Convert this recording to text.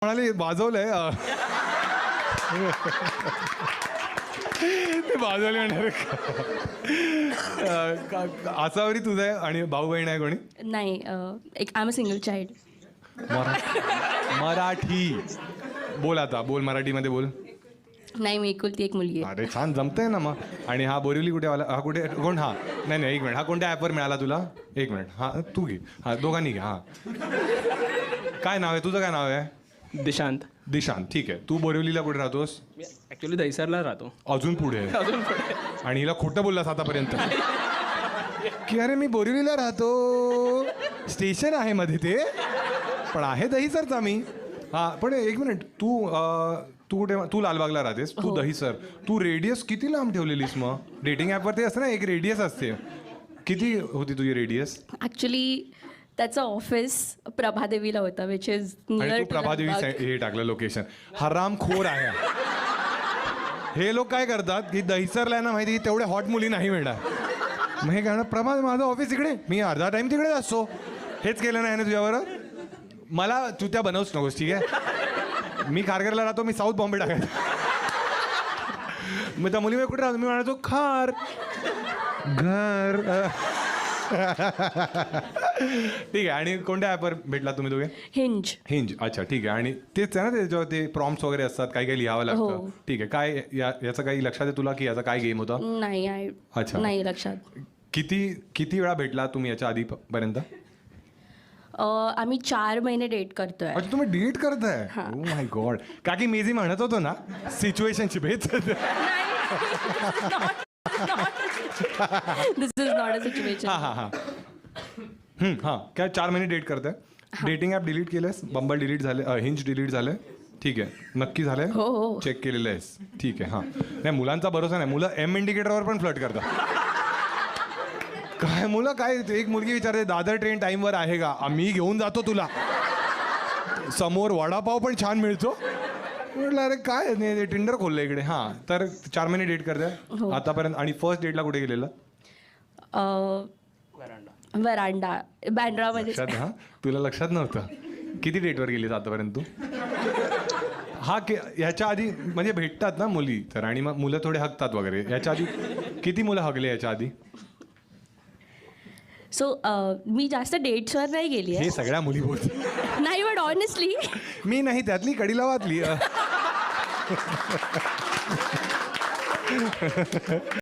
म्हणाले वाजवलंय ते वाजवले म्हणणार आसावरी तुझं आहे आणि भाऊ बहीण आहे कोणी? नाही एक I am a single child. Marathi बोल, आता बोल, मराठीमध्ये बोल. नाही मी एकुलती एक मुलगी आहे. अरे छान जमतंय ना मग. आणि हा बोरिवली कुठे आला? हा कुठे कोण? हा नाही एक मिनिट, हा कोणत्या ॲपवर मिळाला तुला? एक मिनिट, हा तू घे, हा दोघांनी घे. हा काय नाव आहे तुझं? काय नाव आहे? दिशांत. दिशांत. ठीक आहे. तू बोरिवलीला कुठे राहतोस? मी ॲक्च्युली दहिसरला राहतो. अजून पुढे? अजून पुढे. आणि हिला खोटं बोललास आतापर्यंत की अरे मी बोरिवलीला राहतो, स्टेशन आहे मध्ये ते, पण आहे दहिसरचा मी. हां पण एक मिनिट, तू कुठे? तू लालबागला राहतेस, तू दहिसर. तू रेडियस किती लांब ठेवलेलीस मग? डेटिंग ॲपवरती असतं ना एक रेडियस असते, किती होती तुझी रेडियस? ॲक्च्युली त्याचं ऑफिस प्रभादेवीला होतं, विच इज आणि तू प्रभादेवी हे टाकलं लोकेशन. हरामखोर आहे. हे लोक काय करतात की दहिसरला आहे ना माहिती, तेवढे हॉट मुली नाही मिळणार. मग हे काय प्रभा माझं ऑफिस इकडे, मी अर्धा टाइम तिकडे असतो. हेच केलं नाही ना तुझ्यावर? मला तू त्या बनवूच नकोस, ठीक आहे? मी खारघरला राहतो, मी साऊथ बॉम्बे टाकायचं. मग त्या मुली कुठे राहतो? मी म्हणायचो खार घर. ठीक आहे. आणि कोणत्या ॲपवर भेटला तुम्ही दोघे? हिंज. हिंज. अच्छा ठीक आहे. आणि तेच आहे ना त्याच्यावर ते प्रॉम्प्ट्स वगैरे असतात, काही काही लिहावं लागतं. ठीक आहे. काय याचं काही लक्षात आहे तुला की याचा काय गेम होता? नाही अच्छा. नाही लक्षात. किती वेळा भेटला तुम्ही याच्या आधीपर्यंत? आम्ही 4 महिने डेट करतोय. अच्छा तुम्ही डेट करताय? Oh my God. का की मी जे म्हणत होतो ना सिच्युएशनशिप हेच. दिस इज नॉट अ सिच्युएशन. हां काय 4 महिने डेट करताय? डेटिंग ॲप डिलीट केलंयस? बंबल डिलीट झाले, हिंज डिलीट झालंय? ठीक आहे. नक्की झालंय? हो. चेक केलेलं आहेस? ठीक आहे. हां नाही मुलांचा भरोसा नाही, मुलं एम इंडिकेटरवर पण फ्लट करतात. काय मुलं काय, एक मुलगी विचारते दादर ट्रेन टाईमवर आहे का? मी घेऊन जातो तुला. समोर वडापाव पण छान मिळतो. म्हटलं अरे काय नाही, टिंडर खोललं इकडे. हां तर 4 महिने डेट करताय आतापर्यंत. आणि फर्स्ट डेटला कुठे गेलेलं? वरांडा बँड्रामध्ये. लक्षात? हां तुला लक्षात नव्हतं? किती डेटवर गेलीस आतापर्यंत तू? हा याच्या आधी म्हणजे भेटतात ना मुली तर, आणि मग मुलं थोडे हकतात वगैरे. याच्या आधी किती मुलं हकले याच्या आधी? सो मी जास्त डेट्सवर नाही गेली हे सगळ्या मुली बोलतात. नाही बट ऑनेस्टली मी नाही त्यातली कडिलावातली.